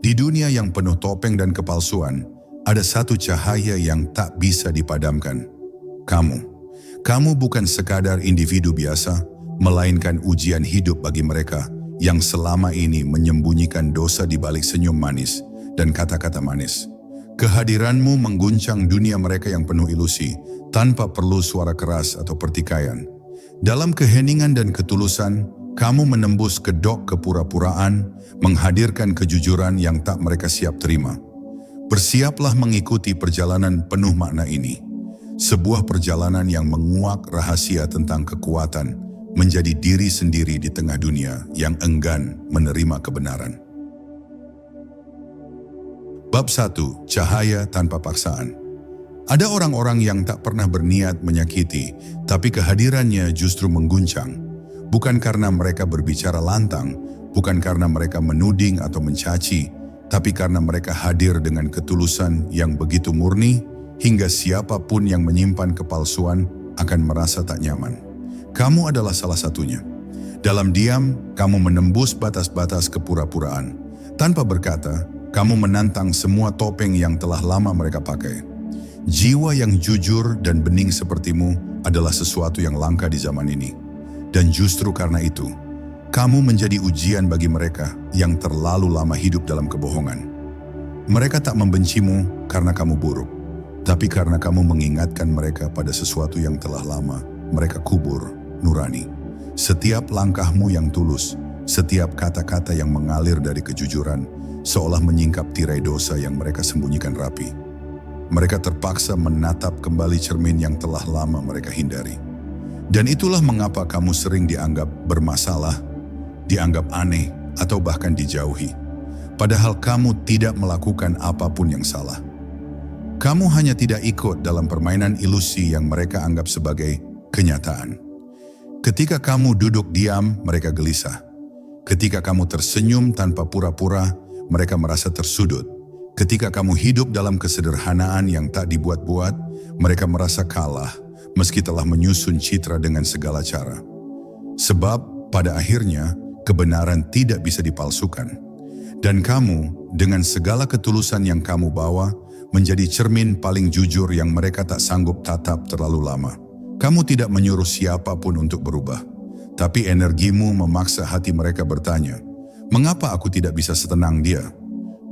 Di dunia yang penuh topeng dan kepalsuan, ada satu cahaya yang tak bisa dipadamkan. Kamu. Kamu bukan sekadar individu biasa, melainkan ujian hidup bagi mereka yang selama ini menyembunyikan dosa di balik senyum manis dan kata-kata manis. Kehadiranmu mengguncang dunia mereka yang penuh ilusi, tanpa perlu suara keras atau pertikaian. Dalam keheningan dan ketulusan, kamu menembus kedok kepura-puraan, menghadirkan kejujuran yang tak mereka siap terima. Bersiaplah mengikuti perjalanan penuh makna ini. Sebuah perjalanan yang menguak rahasia tentang kekuatan, menjadi diri sendiri di tengah dunia yang enggan menerima kebenaran. Bab 1. Cahaya tanpa paksaan. Ada orang-orang yang tak pernah berniat menyakiti, tapi kehadirannya justru mengguncang. Bukan karena mereka berbicara lantang, bukan karena mereka menuding atau mencaci, tapi karena mereka hadir dengan ketulusan yang begitu murni, hingga siapapun yang menyimpan kepalsuan akan merasa tak nyaman. Kamu adalah salah satunya. Dalam diam, kamu menembus batas-batas kepura-puraan. Tanpa berkata, kamu menantang semua topeng yang telah lama mereka pakai. Jiwa yang jujur dan bening sepertimu adalah sesuatu yang langka di zaman ini. Dan justru karena itu, kamu menjadi ujian bagi mereka yang terlalu lama hidup dalam kebohongan. Mereka tak membencimu karena kamu buruk, tapi karena kamu mengingatkan mereka pada sesuatu yang telah lama mereka kubur, nurani. Setiap langkahmu yang tulus, setiap kata-kata yang mengalir dari kejujuran, seolah menyingkap tirai dosa yang mereka sembunyikan rapi. Mereka terpaksa menatap kembali cermin yang telah lama mereka hindari. Dan itulah mengapa kamu sering dianggap bermasalah, dianggap aneh, atau bahkan dijauhi. Padahal kamu tidak melakukan apapun yang salah. Kamu hanya tidak ikut dalam permainan ilusi yang mereka anggap sebagai kenyataan. Ketika kamu duduk diam, mereka gelisah. Ketika kamu tersenyum tanpa pura-pura, mereka merasa tersudut. Ketika kamu hidup dalam kesederhanaan yang tak dibuat-buat, mereka merasa kalah, meski telah menyusun citra dengan segala cara. Sebab pada akhirnya kebenaran tidak bisa dipalsukan. Dan kamu dengan segala ketulusan yang kamu bawa menjadi cermin paling jujur yang mereka tak sanggup tatap terlalu lama. Kamu tidak menyuruh siapapun untuk berubah. Tapi energimu memaksa hati mereka bertanya, mengapa aku tidak bisa setenang dia?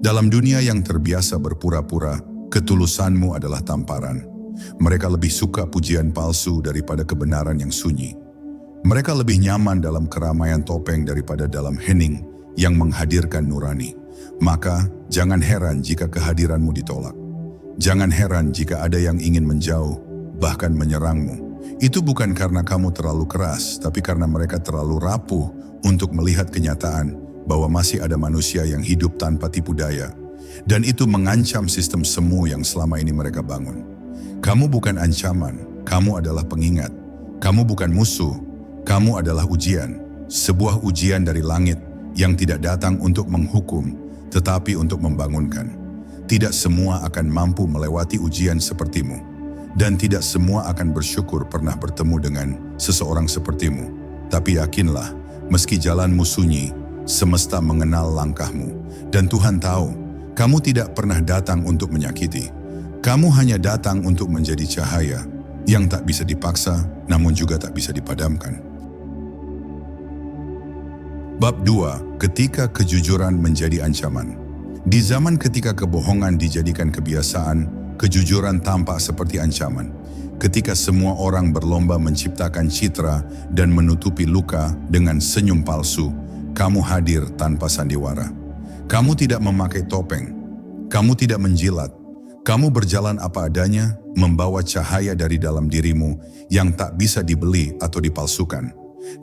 Dalam dunia yang terbiasa berpura-pura, ketulusanmu adalah tamparan. Mereka lebih suka pujian palsu daripada kebenaran yang sunyi. Mereka lebih nyaman dalam keramaian topeng daripada dalam hening yang menghadirkan nurani. Maka jangan heran jika kehadiranmu ditolak. Jangan heran jika ada yang ingin menjauh, bahkan menyerangmu. Itu bukan karena kamu terlalu keras, tapi karena mereka terlalu rapuh untuk melihat kenyataan bahwa masih ada manusia yang hidup tanpa tipu daya. Dan itu mengancam sistem semu yang selama ini mereka bangun. Kamu bukan ancaman, kamu adalah pengingat. Kamu bukan musuh, kamu adalah ujian. Sebuah ujian dari langit yang tidak datang untuk menghukum, tetapi untuk membangunkan. Tidak semua akan mampu melewati ujian sepertimu. Dan tidak semua akan bersyukur pernah bertemu dengan seseorang sepertimu. Tapi yakinlah, meski jalanmu sunyi, semesta mengenal langkahmu. Dan Tuhan tahu, kamu tidak pernah datang untuk menyakiti. Kamu hanya datang untuk menjadi cahaya yang tak bisa dipaksa, namun juga tak bisa dipadamkan. Bab 2. Ketika kejujuran menjadi ancaman. Di zaman ketika kebohongan dijadikan kebiasaan, kejujuran tampak seperti ancaman. Ketika semua orang berlomba menciptakan citra dan menutupi luka dengan senyum palsu, kamu hadir tanpa sandiwara. Kamu tidak memakai topeng. Kamu tidak menjilat. Kamu berjalan apa adanya, membawa cahaya dari dalam dirimu yang tak bisa dibeli atau dipalsukan.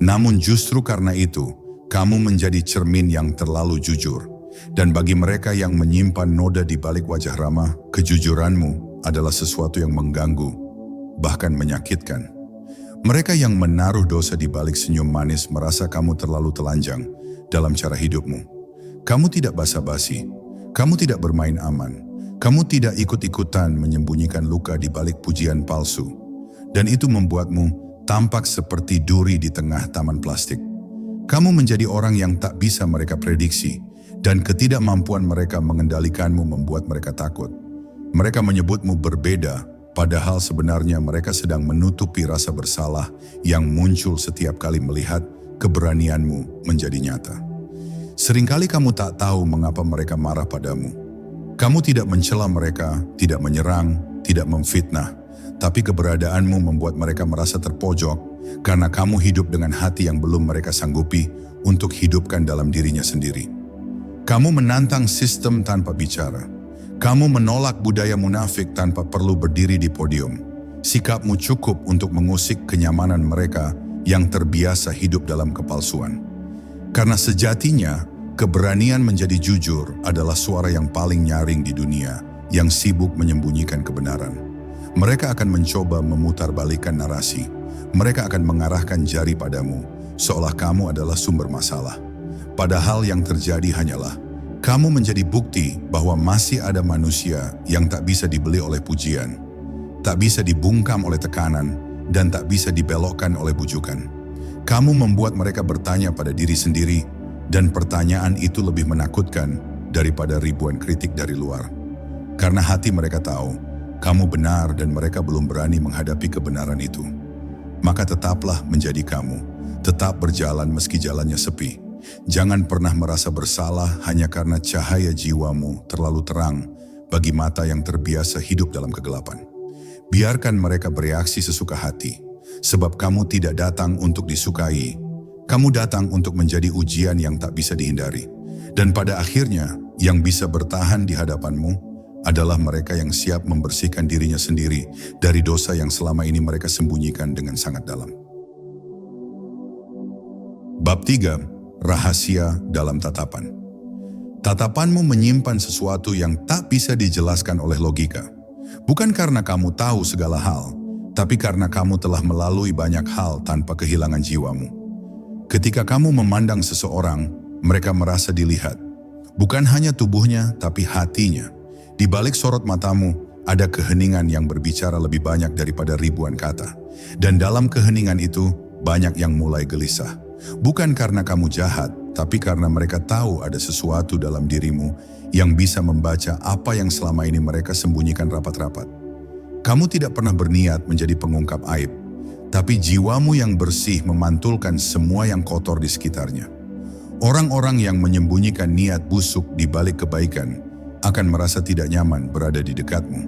Namun justru karena itu, kamu menjadi cermin yang terlalu jujur. Dan bagi mereka yang menyimpan noda di balik wajah ramah, kejujuranmu adalah sesuatu yang mengganggu, bahkan menyakitkan. Mereka yang menaruh dosa di balik senyum manis merasa kamu terlalu telanjang dalam cara hidupmu. Kamu tidak basa-basi, kamu tidak bermain aman, kamu tidak ikut-ikutan menyembunyikan luka di balik pujian palsu. Dan itu membuatmu tampak seperti duri di tengah taman plastik. Kamu menjadi orang yang tak bisa mereka prediksi, dan ketidakmampuan mereka mengendalikanmu membuat mereka takut. Mereka menyebutmu berbeda, padahal sebenarnya mereka sedang menutupi rasa bersalah yang muncul setiap kali melihat keberanianmu menjadi nyata. Seringkali kamu tak tahu mengapa mereka marah padamu. Kamu tidak mencela mereka, tidak menyerang, tidak memfitnah, tapi keberadaanmu membuat mereka merasa terpojok karena kamu hidup dengan hati yang belum mereka sanggupi untuk hidupkan dalam dirinya sendiri. Kamu menantang sistem tanpa bicara. Kamu menolak budaya munafik tanpa perlu berdiri di podium. Sikapmu cukup untuk mengusik kenyamanan mereka yang terbiasa hidup dalam kepalsuan. Karena sejatinya, keberanian menjadi jujur adalah suara yang paling nyaring di dunia yang sibuk menyembunyikan kebenaran. Mereka akan mencoba memutarbalikkan narasi. Mereka akan mengarahkan jari padamu, seolah kamu adalah sumber masalah. Padahal yang terjadi hanyalah, kamu menjadi bukti bahwa masih ada manusia yang tak bisa dibeli oleh pujian, tak bisa dibungkam oleh tekanan, dan tak bisa dibelokkan oleh bujukan. Kamu membuat mereka bertanya pada diri sendiri, dan pertanyaan itu lebih menakutkan daripada ribuan kritik dari luar. Karena hati mereka tahu, kamu benar dan mereka belum berani menghadapi kebenaran itu. Maka tetaplah menjadi kamu, tetap berjalan meski jalannya sepi. Jangan pernah merasa bersalah hanya karena cahaya jiwamu terlalu terang bagi mata yang terbiasa hidup dalam kegelapan. Biarkan mereka bereaksi sesuka hati, sebab kamu tidak datang untuk disukai. Kamu datang untuk menjadi ujian yang tak bisa dihindari. Dan pada akhirnya, yang bisa bertahan di hadapanmu adalah mereka yang siap membersihkan dirinya sendiri dari dosa yang selama ini mereka sembunyikan dengan sangat dalam. Bab 3. Rahasia dalam tatapan. Tatapanmu menyimpan sesuatu yang tak bisa dijelaskan oleh logika. Bukan karena kamu tahu segala hal, tapi karena kamu telah melalui banyak hal tanpa kehilangan jiwamu. Ketika kamu memandang seseorang, mereka merasa dilihat. Bukan hanya tubuhnya, tapi hatinya. Di balik sorot matamu, ada keheningan yang berbicara lebih banyak daripada ribuan kata. Dan dalam keheningan itu, banyak yang mulai gelisah. Bukan karena kamu jahat, tapi karena mereka tahu ada sesuatu dalam dirimu yang bisa membaca apa yang selama ini mereka sembunyikan rapat-rapat. Kamu tidak pernah berniat menjadi pengungkap aib, tapi jiwamu yang bersih memantulkan semua yang kotor di sekitarnya. Orang-orang yang menyembunyikan niat busuk di balik kebaikan akan merasa tidak nyaman berada di dekatmu.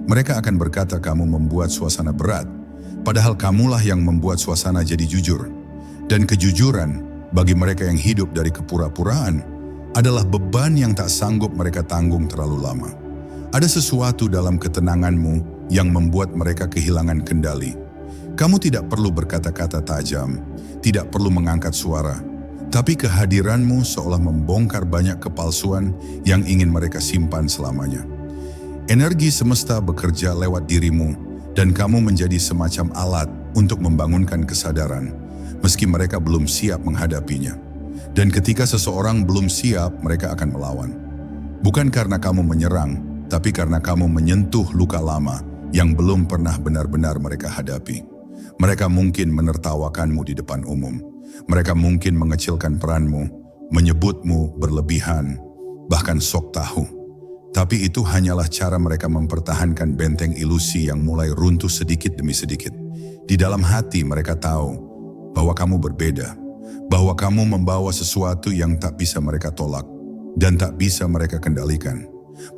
Mereka akan berkata kamu membuat suasana berat, padahal kamulah yang membuat suasana jadi jujur. Dan kejujuran bagi mereka yang hidup dari kepura-puraan adalah beban yang tak sanggup mereka tanggung terlalu lama. Ada sesuatu dalam ketenanganmu yang membuat mereka kehilangan kendali. Kamu tidak perlu berkata-kata tajam, tidak perlu mengangkat suara, tapi kehadiranmu seolah membongkar banyak kepalsuan yang ingin mereka simpan selamanya. Energi semesta bekerja lewat dirimu dan kamu menjadi semacam alat untuk membangunkan kesadaran, meski mereka belum siap menghadapinya. Dan ketika seseorang belum siap, mereka akan melawan. Bukan karena kamu menyerang, tapi karena kamu menyentuh luka lama yang belum pernah benar-benar mereka hadapi. Mereka mungkin menertawakanmu di depan umum. Mereka mungkin mengecilkan peranmu, menyebutmu berlebihan, bahkan sok tahu. Tapi itu hanyalah cara mereka mempertahankan benteng ilusi yang mulai runtuh sedikit demi sedikit. Di dalam hati mereka tahu bahwa kamu berbeda, bahwa kamu membawa sesuatu yang tak bisa mereka tolak dan tak bisa mereka kendalikan.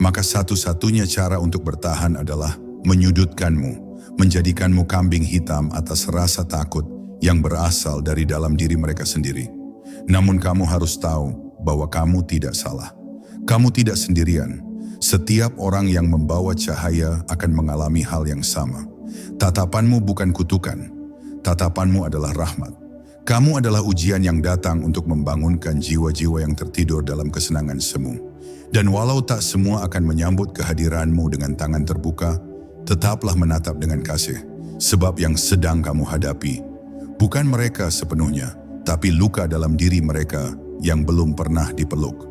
Maka satu-satunya cara untuk bertahan adalah menyudutkanmu, menjadikanmu kambing hitam atas rasa takut yang berasal dari dalam diri mereka sendiri. Namun kamu harus tahu bahwa kamu tidak salah. Kamu tidak sendirian. Setiap orang yang membawa cahaya akan mengalami hal yang sama. Tatapanmu bukan kutukan. Tatapanmu adalah rahmat. Kamu adalah ujian yang datang untuk membangunkan jiwa-jiwa yang tertidur dalam kesenangan semu. Dan walau tak semua akan menyambut kehadiranmu dengan tangan terbuka, tetaplah menatap dengan kasih. Sebab yang sedang kamu hadapi, bukan mereka sepenuhnya, tapi luka dalam diri mereka yang belum pernah dipeluk.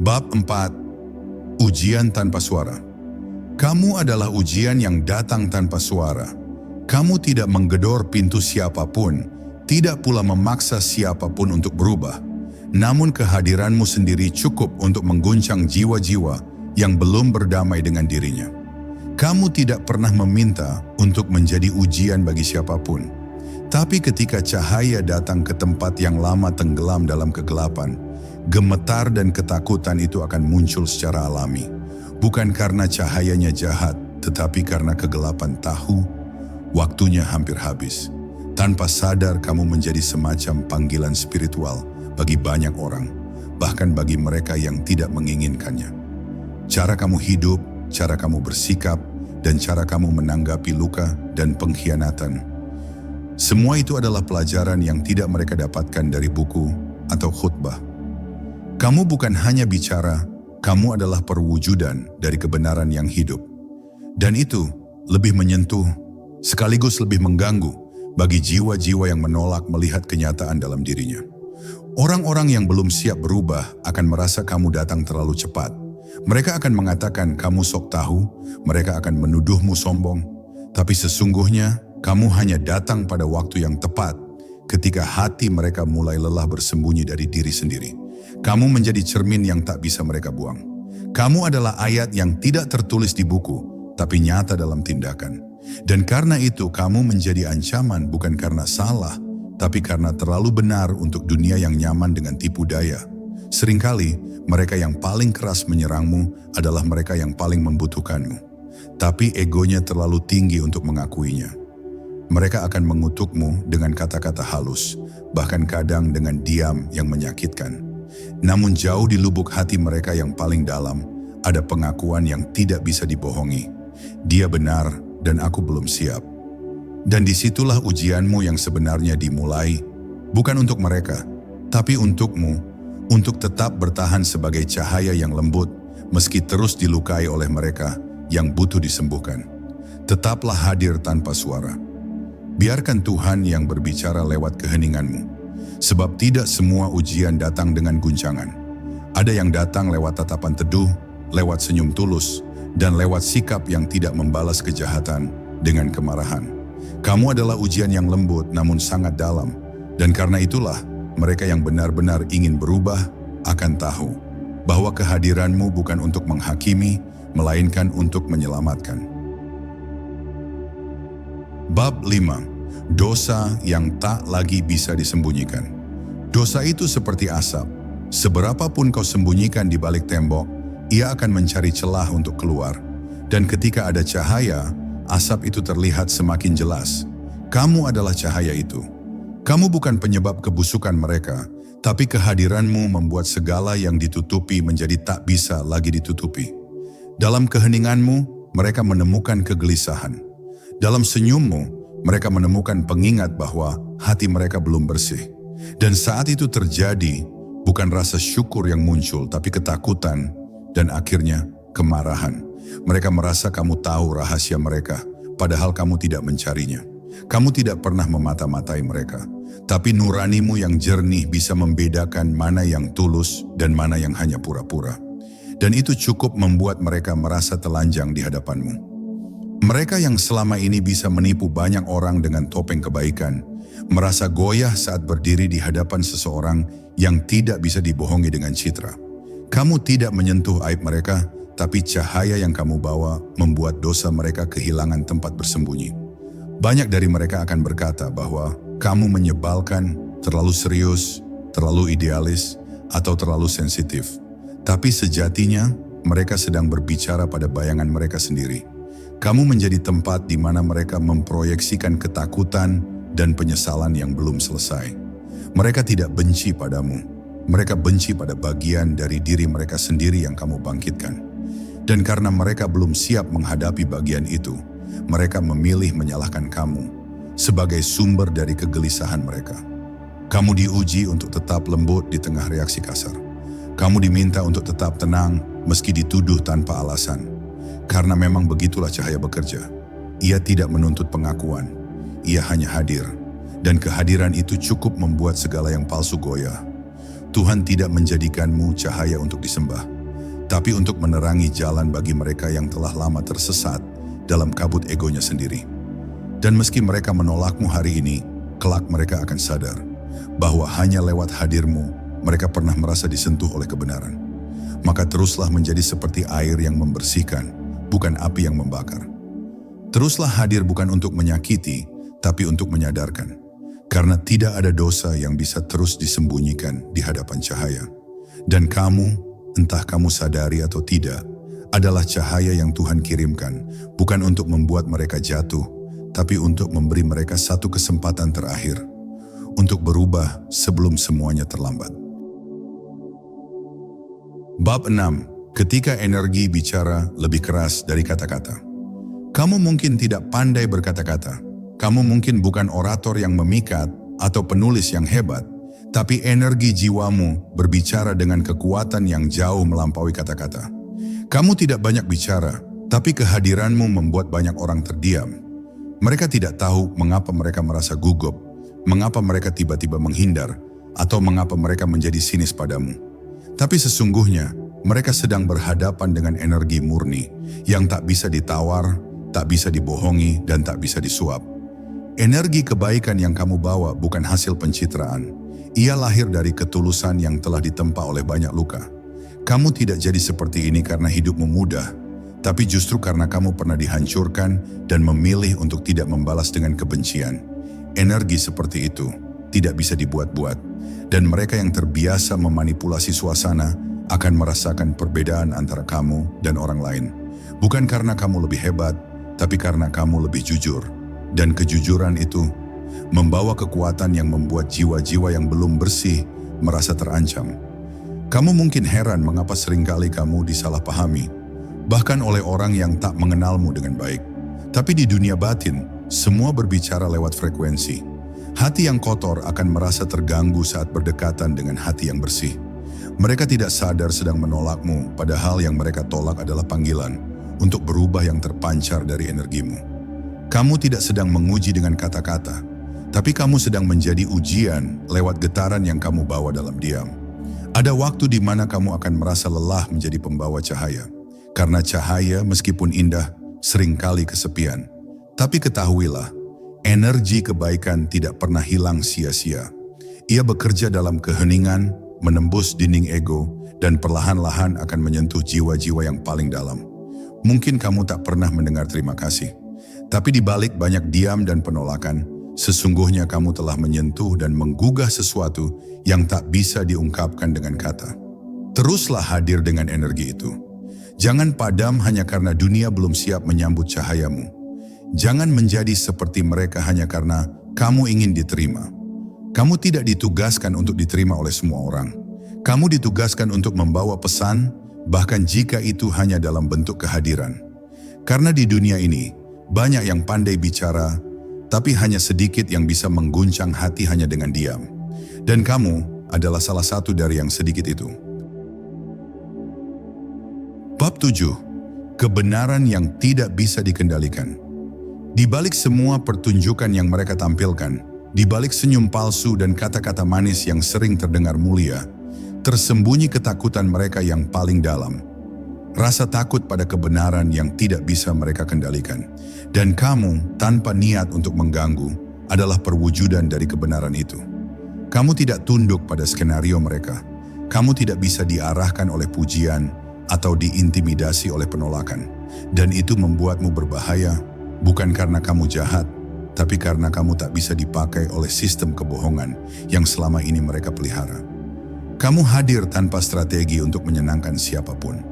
Bab 4. Ujian tanpa suara. Kamu adalah ujian yang datang tanpa suara. Kamu tidak menggedor pintu siapapun, tidak pula memaksa siapapun untuk berubah. Namun kehadiranmu sendiri cukup untuk mengguncang jiwa-jiwa yang belum berdamai dengan dirinya. Kamu tidak pernah meminta untuk menjadi ujian bagi siapapun. Tapi ketika cahaya datang ke tempat yang lama tenggelam dalam kegelapan, gemetar dan ketakutan itu akan muncul secara alami. Bukan karena cahayanya jahat, tetapi karena kegelapan tahu waktunya hampir habis. Tanpa sadar kamu menjadi semacam panggilan spiritual bagi banyak orang, bahkan bagi mereka yang tidak menginginkannya. Cara kamu hidup, cara kamu bersikap, dan cara kamu menanggapi luka dan pengkhianatan. Semua itu adalah pelajaran yang tidak mereka dapatkan dari buku atau khutbah. Kamu bukan hanya bicara, kamu adalah perwujudan dari kebenaran yang hidup. Dan itu lebih menyentuh, sekaligus lebih mengganggu bagi jiwa-jiwa yang menolak melihat kenyataan dalam dirinya. Orang-orang yang belum siap berubah akan merasa kamu datang terlalu cepat. Mereka akan mengatakan kamu sok tahu, mereka akan menuduhmu sombong, tapi sesungguhnya kamu hanya datang pada waktu yang tepat ketika hati mereka mulai lelah bersembunyi dari diri sendiri. Kamu menjadi cermin yang tak bisa mereka buang. Kamu adalah ayat yang tidak tertulis di buku, tapi nyata dalam tindakan. Dan karena itu kamu menjadi ancaman bukan karena salah, tapi karena terlalu benar untuk dunia yang nyaman dengan tipu daya. Seringkali, mereka yang paling keras menyerangmu adalah mereka yang paling membutuhkanmu. Tapi egonya terlalu tinggi untuk mengakuinya. Mereka akan mengutukmu dengan kata-kata halus, bahkan kadang dengan diam yang menyakitkan. Namun jauh di lubuk hati mereka yang paling dalam, ada pengakuan yang tidak bisa dibohongi. Dia benar dan aku belum siap. Dan disitulah ujianmu yang sebenarnya dimulai, bukan untuk mereka, tapi untukmu, untuk tetap bertahan sebagai cahaya yang lembut, meski terus dilukai oleh mereka yang butuh disembuhkan. Tetaplah hadir tanpa suara. Biarkan Tuhan yang berbicara lewat keheninganmu. Sebab tidak semua ujian datang dengan guncangan. Ada yang datang lewat tatapan teduh, lewat senyum tulus, dan lewat sikap yang tidak membalas kejahatan dengan kemarahan. Kamu adalah ujian yang lembut namun sangat dalam. Dan karena itulah, mereka yang benar-benar ingin berubah akan tahu bahwa kehadiranmu bukan untuk menghakimi, melainkan untuk menyelamatkan. Bab 5. Dosa yang tak lagi bisa disembunyikan. Dosa itu seperti asap. Seberapapun kau sembunyikan di balik tembok, ia akan mencari celah untuk keluar. Dan ketika ada cahaya, asap itu terlihat semakin jelas. Kamu adalah cahaya itu. Kamu bukan penyebab kebusukan mereka, tapi kehadiranmu membuat segala yang ditutupi menjadi tak bisa lagi ditutupi. Dalam keheninganmu, mereka menemukan kegelisahan. Dalam senyummu, mereka menemukan pengingat bahwa hati mereka belum bersih. Dan saat itu terjadi, bukan rasa syukur yang muncul, tapi ketakutan dan akhirnya kemarahan. Mereka merasa kamu tahu rahasia mereka, padahal kamu tidak mencarinya. Kamu tidak pernah memata-matai mereka, tapi nuranimu yang jernih bisa membedakan mana yang tulus dan mana yang hanya pura-pura. Dan itu cukup membuat mereka merasa telanjang di hadapanmu. Mereka yang selama ini bisa menipu banyak orang dengan topeng kebaikan, merasa goyah saat berdiri di hadapan seseorang yang tidak bisa dibohongi dengan citra. Kamu tidak menyentuh aib mereka, tapi cahaya yang kamu bawa membuat dosa mereka kehilangan tempat bersembunyi. Banyak dari mereka akan berkata bahwa kamu menyebalkan, terlalu serius, terlalu idealis, atau terlalu sensitif. Tapi sejatinya, mereka sedang berbicara pada bayangan mereka sendiri. Kamu menjadi tempat di mana mereka memproyeksikan ketakutan dan penyesalan yang belum selesai. Mereka tidak benci padamu. Mereka benci pada bagian dari diri mereka sendiri yang kamu bangkitkan. Dan karena mereka belum siap menghadapi bagian itu, mereka memilih menyalahkan kamu sebagai sumber dari kegelisahan mereka. Kamu diuji untuk tetap lembut di tengah reaksi kasar. Kamu diminta untuk tetap tenang meski dituduh tanpa alasan. Karena memang begitulah cahaya bekerja. Ia tidak menuntut pengakuan. Ia hanya hadir. Dan kehadiran itu cukup membuat segala yang palsu goyah. Tuhan tidak menjadikanmu cahaya untuk disembah, tapi untuk menerangi jalan bagi mereka yang telah lama tersesat dalam kabut egonya sendiri. Dan meski mereka menolakmu hari ini, kelak mereka akan sadar bahwa hanya lewat hadirmu mereka pernah merasa disentuh oleh kebenaran. Maka teruslah menjadi seperti air yang membersihkan, bukan api yang membakar. Teruslah hadir bukan untuk menyakiti, tapi untuk menyadarkan. Karena tidak ada dosa yang bisa terus disembunyikan di hadapan cahaya. Dan kamu, entah kamu sadari atau tidak, adalah cahaya yang Tuhan kirimkan, bukan untuk membuat mereka jatuh, tapi untuk memberi mereka satu kesempatan terakhir, untuk berubah sebelum semuanya terlambat. Bab 6. Ketika energi bicara lebih keras dari kata-kata. Kamu mungkin tidak pandai berkata-kata. Kamu mungkin bukan orator yang memikat atau penulis yang hebat, tapi energi jiwamu berbicara dengan kekuatan yang jauh melampaui kata-kata. Kamu tidak banyak bicara, tapi kehadiranmu membuat banyak orang terdiam. Mereka tidak tahu mengapa mereka merasa gugup, mengapa mereka tiba-tiba menghindar, atau mengapa mereka menjadi sinis padamu. Tapi sesungguhnya, mereka sedang berhadapan dengan energi murni yang tak bisa ditawar, tak bisa dibohongi, dan tak bisa disuap. Energi kebaikan yang kamu bawa bukan hasil pencitraan. Ia lahir dari ketulusan yang telah ditempa oleh banyak luka. Kamu tidak jadi seperti ini karena hidupmu mudah, tapi justru karena kamu pernah dihancurkan dan memilih untuk tidak membalas dengan kebencian. Energi seperti itu tidak bisa dibuat-buat, dan mereka yang terbiasa memanipulasi suasana akan merasakan perbedaan antara kamu dan orang lain. Bukan karena kamu lebih hebat, tapi karena kamu lebih jujur. Dan kejujuran itu membawa kekuatan yang membuat jiwa-jiwa yang belum bersih merasa terancam. Kamu mungkin heran mengapa seringkali kamu disalahpahami, bahkan oleh orang yang tak mengenalmu dengan baik. Tapi di dunia batin, semua berbicara lewat frekuensi. Hati yang kotor akan merasa terganggu saat berdekatan dengan hati yang bersih. Mereka tidak sadar sedang menolakmu, padahal yang mereka tolak adalah panggilan untuk berubah yang terpancar dari energimu. Kamu tidak sedang menguji dengan kata-kata, tapi kamu sedang menjadi ujian lewat getaran yang kamu bawa dalam diam. Ada waktu di mana kamu akan merasa lelah menjadi pembawa cahaya, karena cahaya meskipun indah seringkali kesepian. Tapi ketahuilah, energi kebaikan tidak pernah hilang sia-sia. Ia bekerja dalam keheningan, menembus dinding ego, dan perlahan-lahan akan menyentuh jiwa-jiwa yang paling dalam. Mungkin kamu tak pernah mendengar terima kasih, tapi di balik banyak diam dan penolakan, sesungguhnya kamu telah menyentuh dan menggugah sesuatu yang tak bisa diungkapkan dengan kata. Teruslah hadir dengan energi itu. Jangan padam hanya karena dunia belum siap menyambut cahayamu. Jangan menjadi seperti mereka hanya karena kamu ingin diterima. Kamu tidak ditugaskan untuk diterima oleh semua orang. Kamu ditugaskan untuk membawa pesan, bahkan jika itu hanya dalam bentuk kehadiran. Karena di dunia ini, banyak yang pandai bicara, tapi hanya sedikit yang bisa mengguncang hati hanya dengan diam. Dan kamu adalah salah satu dari yang sedikit itu. Bab 7. Kebenaran yang tidak bisa dikendalikan. Di balik semua pertunjukan yang mereka tampilkan, di balik senyum palsu dan kata-kata manis yang sering terdengar mulia, tersembunyi ketakutan mereka yang paling dalam. Rasa takut pada kebenaran yang tidak bisa mereka kendalikan. Dan kamu, tanpa niat untuk mengganggu, adalah perwujudan dari kebenaran itu. Kamu tidak tunduk pada skenario mereka. Kamu tidak bisa diarahkan oleh pujian atau diintimidasi oleh penolakan. Dan itu membuatmu berbahaya, bukan karena kamu jahat, tapi karena kamu tak bisa dipakai oleh sistem kebohongan yang selama ini mereka pelihara. Kamu hadir tanpa strategi untuk menyenangkan siapapun.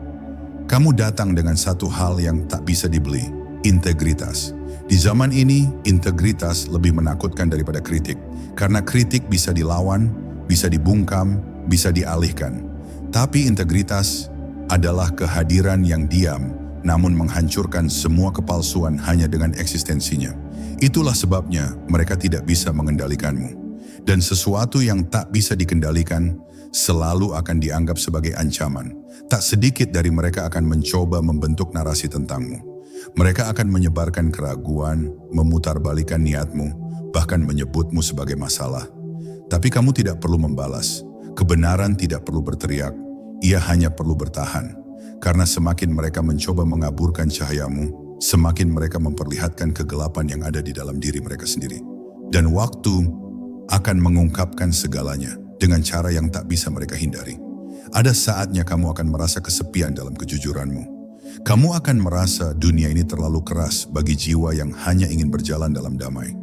Kamu datang dengan satu hal yang tak bisa dibeli, integritas. Di zaman ini, integritas lebih menakutkan daripada kritik, karena kritik bisa dilawan, bisa dibungkam, bisa dialihkan. Tapi integritas adalah kehadiran yang diam, namun menghancurkan semua kepalsuan hanya dengan eksistensinya. Itulah sebabnya mereka tidak bisa mengendalikanmu. Dan sesuatu yang tak bisa dikendalikan selalu akan dianggap sebagai ancaman. Tak sedikit dari mereka akan mencoba membentuk narasi tentangmu. Mereka akan menyebarkan keraguan, memutarbalikkan niatmu, bahkan menyebutmu sebagai masalah. Tapi kamu tidak perlu membalas. Kebenaran tidak perlu berteriak. Ia hanya perlu bertahan. Karena semakin mereka mencoba mengaburkan cahayamu, semakin mereka memperlihatkan kegelapan yang ada di dalam diri mereka sendiri. Dan waktu akan mengungkapkan segalanya. dengan cara yang tak bisa mereka hindari. Ada saatnya kamu akan merasa kesepian dalam kejujuranmu. Kamu akan merasa dunia ini terlalu keras bagi jiwa yang hanya ingin berjalan dalam damai.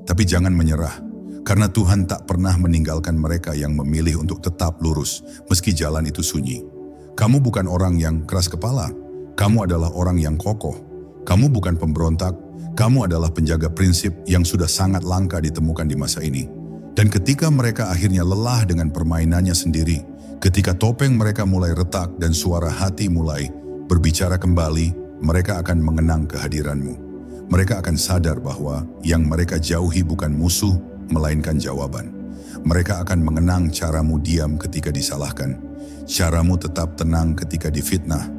Tapi jangan menyerah, karena Tuhan tak pernah meninggalkan mereka yang memilih untuk tetap lurus meski jalan itu sunyi. Kamu bukan orang yang keras kepala, kamu adalah orang yang kokoh. Kamu bukan pemberontak, kamu adalah penjaga prinsip yang sudah sangat langka ditemukan di masa ini. Dan ketika mereka akhirnya lelah dengan permainannya sendiri, ketika topeng mereka mulai retak dan suara hati mulai berbicara kembali, mereka akan mengenang kehadiranmu. Mereka akan sadar bahwa yang mereka jauhi bukan musuh, melainkan jawaban. Mereka akan mengenang caramu diam ketika disalahkan, caramu tetap tenang ketika difitnah,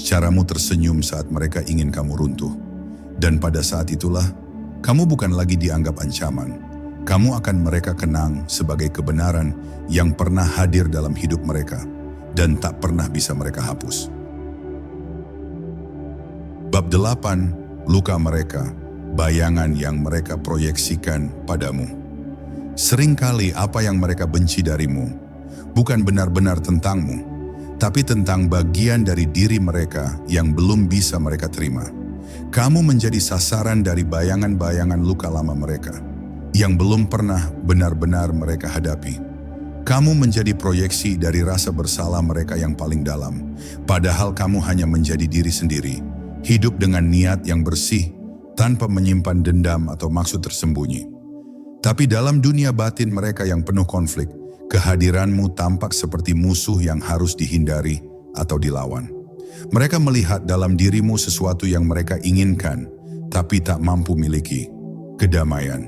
caramu tersenyum saat mereka ingin kamu runtuh. Dan pada saat itulah, kamu bukan lagi dianggap ancaman. Kamu akan mereka kenang sebagai kebenaran yang pernah hadir dalam hidup mereka dan tak pernah bisa mereka hapus. Bab 8, luka mereka, bayangan yang mereka proyeksikan padamu. Seringkali apa yang mereka benci darimu bukan benar-benar tentangmu, tapi tentang bagian dari diri mereka yang belum bisa mereka terima. Kamu menjadi sasaran dari bayangan-bayangan luka lama mereka yang belum pernah benar-benar mereka hadapi. Kamu menjadi proyeksi dari rasa bersalah mereka yang paling dalam, padahal kamu hanya menjadi diri sendiri, hidup dengan niat yang bersih, tanpa menyimpan dendam atau maksud tersembunyi. Tapi dalam dunia batin mereka yang penuh konflik, kehadiranmu tampak seperti musuh yang harus dihindari atau dilawan. Mereka melihat dalam dirimu sesuatu yang mereka inginkan, tapi tak mampu miliki, kedamaian.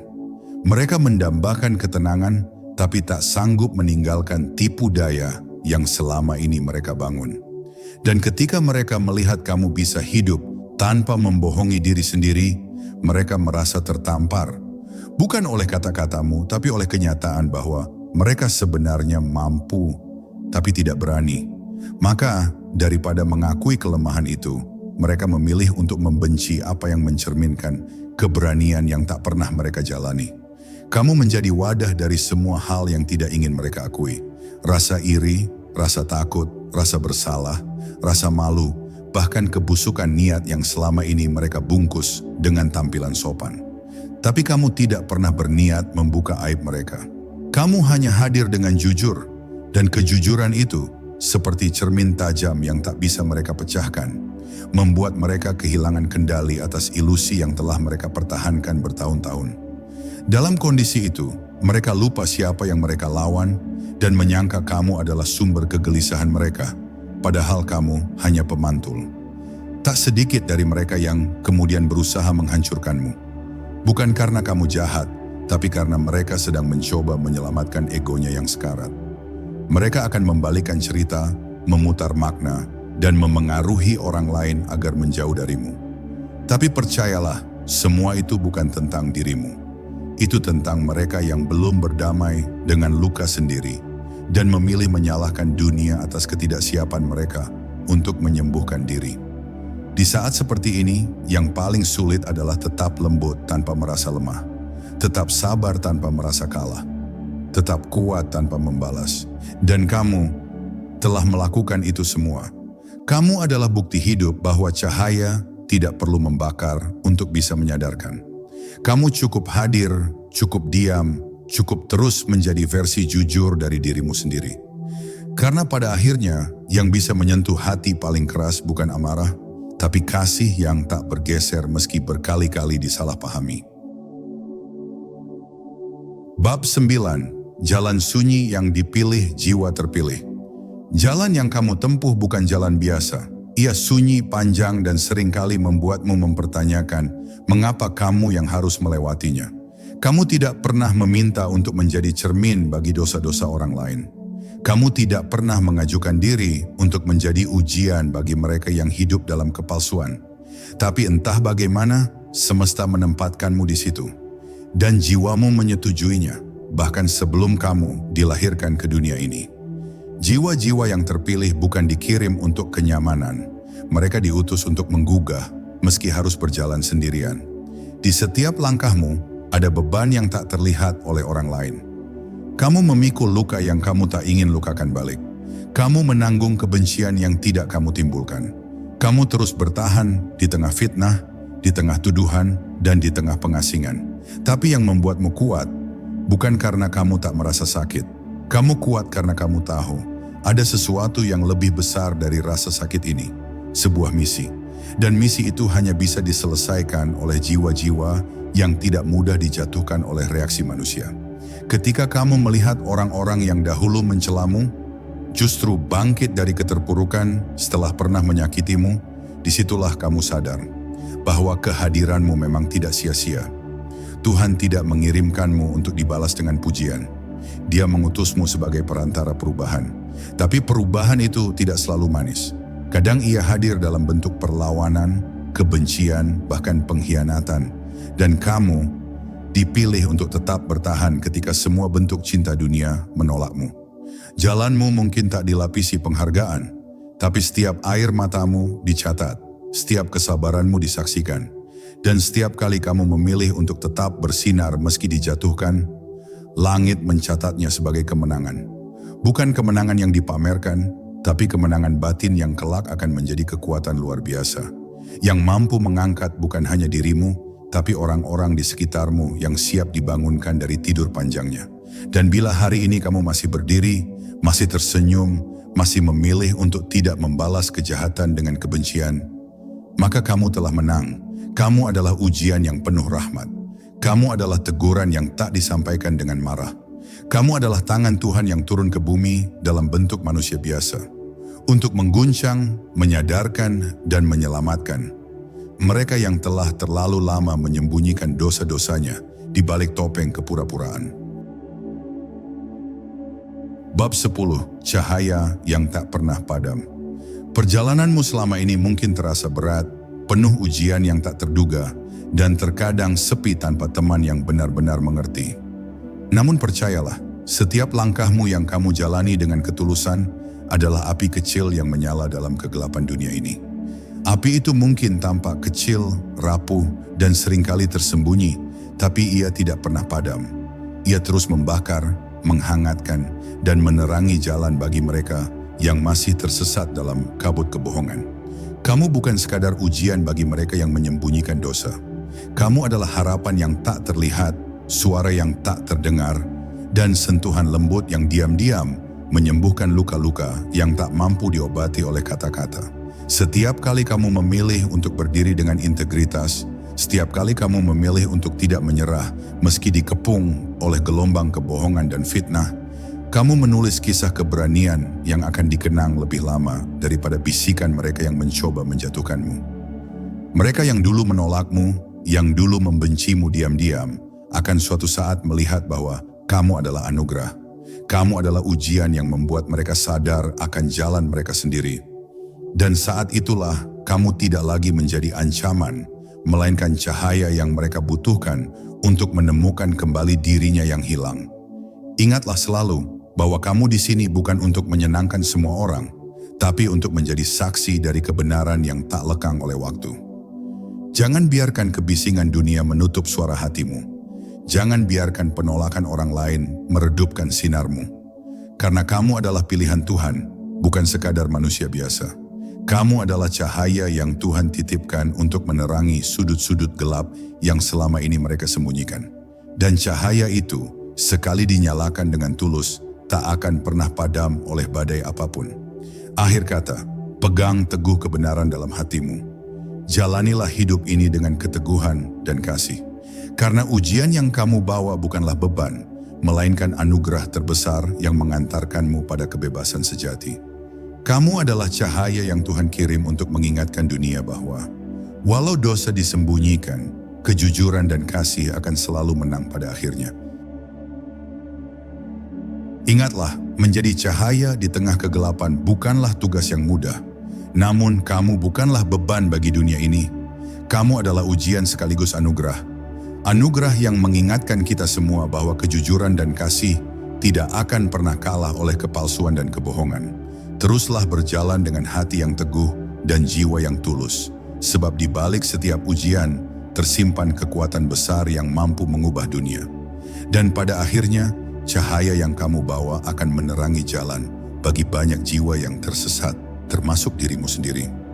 Mereka mendambakan ketenangan, tapi tak sanggup meninggalkan tipu daya yang selama ini mereka bangun. Dan ketika mereka melihat kamu bisa hidup tanpa membohongi diri sendiri, mereka merasa tertampar. Bukan oleh kata-katamu, tapi oleh kenyataan bahwa mereka sebenarnya mampu, tapi tidak berani. Maka, daripada mengakui kelemahan itu, mereka memilih untuk membenci apa yang mencerminkan keberanian yang tak pernah mereka jalani. Kamu menjadi wadah dari semua hal yang tidak ingin mereka akui. Rasa iri, rasa takut, rasa bersalah, rasa malu, bahkan kebusukan niat yang selama ini mereka bungkus dengan tampilan sopan. Tapi kamu tidak pernah berniat membuka aib mereka. Kamu hanya hadir dengan jujur, dan kejujuran itu seperti cermin tajam yang tak bisa mereka pecahkan, membuat mereka kehilangan kendali atas ilusi yang telah mereka pertahankan bertahun-tahun. Dalam kondisi itu, mereka lupa siapa yang mereka lawan dan menyangka kamu adalah sumber kegelisahan mereka, padahal kamu hanya pemantul. Tak sedikit dari mereka yang kemudian berusaha menghancurkanmu. Bukan karena kamu jahat, tapi karena mereka sedang mencoba menyelamatkan egonya yang sekarat. Mereka akan membalikkan cerita, memutar makna, dan memengaruhi orang lain agar menjauh darimu. Tapi percayalah, semua itu bukan tentang dirimu. Itu tentang mereka yang belum berdamai dengan luka sendiri dan memilih menyalahkan dunia atas ketidaksiapan mereka untuk menyembuhkan diri. Di saat seperti ini, yang paling sulit adalah tetap lembut tanpa merasa lemah, tetap sabar tanpa merasa kalah, tetap kuat tanpa membalas. Dan kamu telah melakukan itu semua. Kamu adalah bukti hidup bahwa cahaya tidak perlu membakar untuk bisa menyadarkan. Kamu cukup hadir, cukup diam, cukup terus menjadi versi jujur dari dirimu sendiri. Karena pada akhirnya, yang bisa menyentuh hati paling keras bukan amarah, tapi kasih yang tak bergeser meski berkali-kali disalahpahami. Bab 9, jalan sunyi yang dipilih jiwa terpilih. Jalan yang kamu tempuh bukan jalan biasa. Ia sunyi, panjang, dan seringkali membuatmu mempertanyakan mengapa kamu yang harus melewatinya. Kamu tidak pernah meminta untuk menjadi cermin bagi dosa-dosa orang lain. Kamu tidak pernah mengajukan diri untuk menjadi ujian bagi mereka yang hidup dalam kepalsuan. Tapi entah bagaimana, semesta menempatkanmu di situ. Dan jiwamu menyetujuinya, bahkan sebelum kamu dilahirkan ke dunia ini. Jiwa-jiwa yang terpilih bukan dikirim untuk kenyamanan. Mereka diutus untuk menggugah, meski harus berjalan sendirian. Di setiap langkahmu, ada beban yang tak terlihat oleh orang lain. Kamu memikul luka yang kamu tak ingin lukakan balik. Kamu menanggung kebencian yang tidak kamu timbulkan. Kamu terus bertahan di tengah fitnah, di tengah tuduhan, dan di tengah pengasingan. Tapi yang membuatmu kuat, bukan karena kamu tak merasa sakit. Kamu kuat karena kamu tahu, ada sesuatu yang lebih besar dari rasa sakit ini. Sebuah misi. Dan misi itu hanya bisa diselesaikan oleh jiwa-jiwa yang tidak mudah dijatuhkan oleh reaksi manusia. Ketika kamu melihat orang-orang yang dahulu mencelamu, justru bangkit dari keterpurukan setelah pernah menyakitimu, disitulah kamu sadar bahwa kehadiranmu memang tidak sia-sia. Tuhan tidak mengirimkanmu untuk dibalas dengan pujian. Dia mengutusmu sebagai perantara perubahan. Tapi perubahan itu tidak selalu manis. Kadang ia hadir dalam bentuk perlawanan, kebencian, bahkan pengkhianatan. Dan kamu dipilih untuk tetap bertahan ketika semua bentuk cinta dunia menolakmu. Jalanmu mungkin tak dilapisi penghargaan, tapi setiap air matamu dicatat, setiap kesabaranmu disaksikan, dan setiap kali kamu memilih untuk tetap bersinar meski dijatuhkan, langit mencatatnya sebagai kemenangan. Bukan kemenangan yang dipamerkan, tapi kemenangan batin yang kelak akan menjadi kekuatan luar biasa, yang mampu mengangkat bukan hanya dirimu, tapi orang-orang di sekitarmu yang siap dibangunkan dari tidur panjangnya. Dan bila hari ini kamu masih berdiri, masih tersenyum, masih memilih untuk tidak membalas kejahatan dengan kebencian, maka kamu telah menang. Kamu adalah ujian yang penuh rahmat. Kamu adalah teguran yang tak disampaikan dengan marah. Kamu adalah tangan Tuhan yang turun ke bumi dalam bentuk manusia biasa, untuk mengguncang, menyadarkan, dan menyelamatkan mereka yang telah terlalu lama menyembunyikan dosa-dosanya di balik topeng kepura-puraan. Bab 10. Cahaya yang tak pernah padam. Perjalananmu selama ini mungkin terasa berat, penuh ujian yang tak terduga, dan terkadang sepi tanpa teman yang benar-benar mengerti. Namun percayalah, setiap langkahmu yang kamu jalani dengan ketulusan adalah api kecil yang menyala dalam kegelapan dunia ini. Api itu mungkin tampak kecil, rapuh, dan seringkali tersembunyi, tapi ia tidak pernah padam. Ia terus membakar, menghangatkan, dan menerangi jalan bagi mereka yang masih tersesat dalam kabut kebohongan. Kamu bukan sekadar ujian bagi mereka yang menyembunyikan dosa. Kamu adalah harapan yang tak terlihat, suara yang tak terdengar, dan sentuhan lembut yang diam-diam menyembuhkan luka-luka yang tak mampu diobati oleh kata-kata. Setiap kali kamu memilih untuk berdiri dengan integritas, setiap kali kamu memilih untuk tidak menyerah meski dikepung oleh gelombang kebohongan dan fitnah, kamu menulis kisah keberanian yang akan dikenang lebih lama daripada bisikan mereka yang mencoba menjatuhkanmu. Mereka yang dulu menolakmu, yang dulu membencimu diam-diam, akan suatu saat melihat bahwa kamu adalah anugerah. Kamu adalah ujian yang membuat mereka sadar akan jalan mereka sendiri. Dan saat itulah kamu tidak lagi menjadi ancaman, melainkan cahaya yang mereka butuhkan untuk menemukan kembali dirinya yang hilang. Ingatlah selalu bahwa kamu di sini bukan untuk menyenangkan semua orang, tapi untuk menjadi saksi dari kebenaran yang tak lekang oleh waktu. Jangan biarkan kebisingan dunia menutup suara hatimu. Jangan biarkan penolakan orang lain meredupkan sinarmu. Karena kamu adalah pilihan Tuhan, bukan sekadar manusia biasa. Kamu adalah cahaya yang Tuhan titipkan untuk menerangi sudut-sudut gelap yang selama ini mereka sembunyikan. Dan cahaya itu, sekali dinyalakan dengan tulus, tak akan pernah padam oleh badai apapun. Akhir kata, pegang teguh kebenaran dalam hatimu. Jalanilah hidup ini dengan keteguhan dan kasih. Karena ujian yang kamu bawa bukanlah beban, melainkan anugerah terbesar yang mengantarkanmu pada kebebasan sejati. Kamu adalah cahaya yang Tuhan kirim untuk mengingatkan dunia bahwa walau dosa disembunyikan, kejujuran dan kasih akan selalu menang pada akhirnya. Ingatlah, menjadi cahaya di tengah kegelapan bukanlah tugas yang mudah. Namun kamu bukanlah beban bagi dunia ini. Kamu adalah ujian sekaligus anugerah. Anugerah yang mengingatkan kita semua bahwa kejujuran dan kasih tidak akan pernah kalah oleh kepalsuan dan kebohongan. Teruslah berjalan dengan hati yang teguh dan jiwa yang tulus, sebab di balik setiap ujian tersimpan kekuatan besar yang mampu mengubah dunia. Dan pada akhirnya, cahaya yang kamu bawa akan menerangi jalan bagi banyak jiwa yang tersesat, termasuk dirimu sendiri.